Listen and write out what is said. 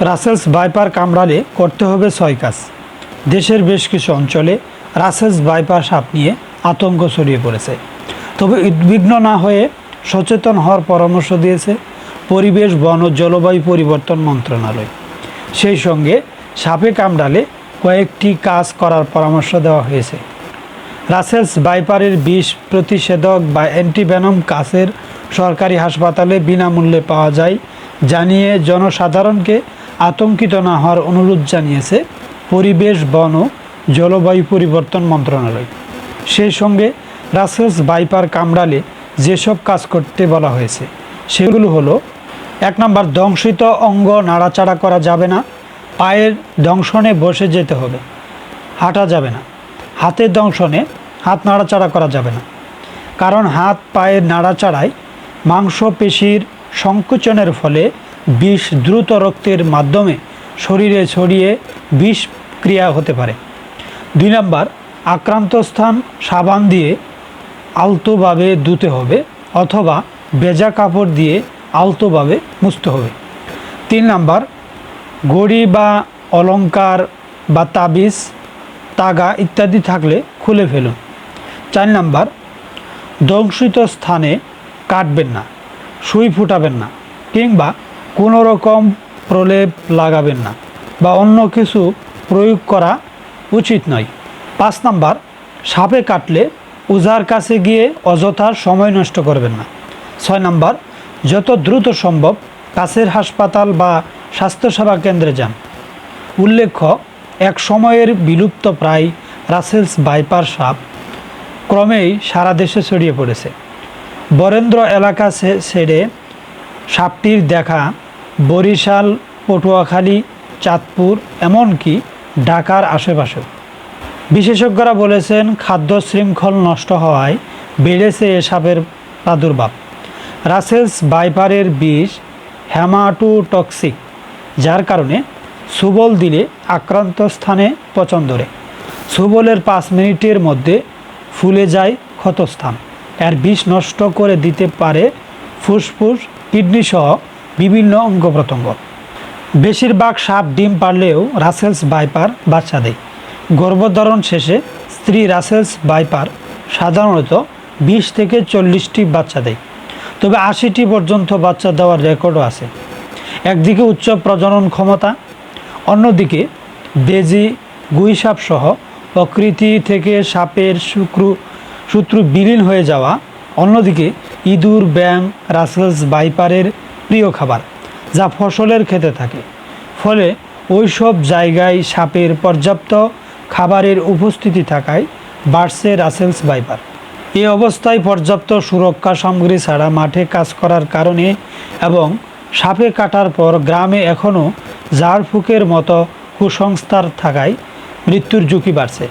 Russell's viper কামড়ালে করতে হবে 6 কাজ। দেশের বেশ কিছু অঞ্চলে রাসেলস ভাইপার সাপ নিয়ে আতঙ্ক ছড়িয়ে পড়েছে। তবে উদ্বিগ্ন না হয়ে সচেতন হওয়ার পরামর্শ দিয়েছে পরিবেশ, বন ও জলবায়ু পরিবর্তন মন্ত্রণালয়। সেই সঙ্গে সাপে কামড়ালে কয়েকটি কাজ করার পরামর্শ দেওয়া হয়েছে। রাসেলস ভাইপারের বিষ প্রতিষেধক বা অ্যান্টিভেনম কাছের সরকারি হাসপাতালে বিনামূল্যে পাওয়া যায় জানিয়ে জনসাধারণকে আতঙ্কিত না হওয়ার অনুরোধ জানিয়েছে পরিবেশ, বন ও জলবায়ু পরিবর্তন মন্ত্রণালয়। সেই সঙ্গে রাসেলস ভাইপার কামড়ালে যেসব কাজ করতে বলা হয়েছে সেগুলো হলো: 1 নম্বর, দংশিত অঙ্গ নাড়াচাড়া করা যাবে না। পায়ের দংশনে বসে যেতে হবে, হাঁটা যাবে না। হাতের দংশনে হাত নাড়াচাড়া করা যাবে না, কারণ হাত পায়ের নাড়াচাড়ায় মাংসপেশির সংকোচনের ফলে বিষ দ্রুত রক্তের মাধ্যমে শরীরে ছড়িয়ে বিষ ক্রিয়া হতে পারে। 2 নম্বর, আক্রান্ত স্থান সাবান দিয়ে আলতোভাবে ধুতে হবে অথবা ভেজা কাপড় দিয়ে আলতোভাবে মুছতে হবে। 3 নম্বর, ঘড়ি বা অলংকার বা তাবিজ, তাগা ইত্যাদি থাকলে খুলে ফেলুন। 4 নম্বর, দংশিত স্থানে কাটবেন না, সুই ফুটাবেন না কিংবা কোনো রকম প্রলেপ লাগাবেন না বা অন্য কিছু প্রয়োগ করা উচিত নয়। 5 নম্বর, সাপে কাটলে ওঝার কাছে গিয়ে অযথা সময় নষ্ট করবেন না। 6 নম্বর, যত দ্রুত সম্ভব কাছের হাসপাতাল বা স্বাস্থ্যসেবা কেন্দ্রে যান। উল্লেখ্য, এক সময়ের বিলুপ্ত প্রায় রাসেলস ভাইপার সাপ ক্রমেই সারা দেশে ছড়িয়ে পড়েছে। বরেন্দ্র এলাকা ছেড়ে সাপটির দেখা বরিশাল, পটুয়াখালী, চাঁদপুর, এমনকি ঢাকার আশেপাশেও। বিশেষজ্ঞরা বলেছেন, খাদ্য শৃঙ্খল নষ্ট হওয়ায় বেড়েছে এ সাপের প্রাদুর্ভাব। রাসেলস ভাইপারের বিষ হেমাটোটক্সিক, যার কারণে ছুবল দিলে আক্রান্ত স্থানে পচন ধরে। ছুবলের 5 মিনিটের মধ্যে ফুলে যায় ক্ষতস্থান। এর বিষ নষ্ট করে দিতে পারে ফুসফুস, কিডনি সহ বিভিন্ন অঙ্গ প্রত্যঙ্গ। বেশিরভাগ সাপ ডিম পারলেও রাসেলস ভাইপার বাচ্চা দেয়। গর্ভধারণ শেষে স্ত্রী রাসেলস ভাইপার সাধারণত 20 থেকে 40টি বাচ্চা দেয়, তবে 80টি পর্যন্ত বাচ্চা দেওয়ার রেকর্ডও আছে। একদিকে উচ্চ প্রজনন ক্ষমতা, অন্যদিকে বেজি, গুইসাপ সহ প্রকৃতি থেকে সাপের শত্রু বিলীন হয়ে যাওয়া। অন্যদিকে ইঁদুর, ব্যাঙ রাসেলস ভাইপারের প্রিয় খাবার, যা ফসলের খেতে থাকে। ফলে ওইসব জায়গায় সাপের পর্যাপ্ত খাবারের উপস্থিতি থাকায় বাড়ছে রাসেলস ভাইপার। এ অবস্থায় পর্যাপ্ত সুরক্ষা সামগ্রী ছাড়া মাঠে কাজ করার কারণে এবং সাপে কাটার পর গ্রামে এখনও ঝাড়ফুঁকের মতো কুসংস্কার থাকায় মৃত্যুর ঝুঁকি বাড়ছে।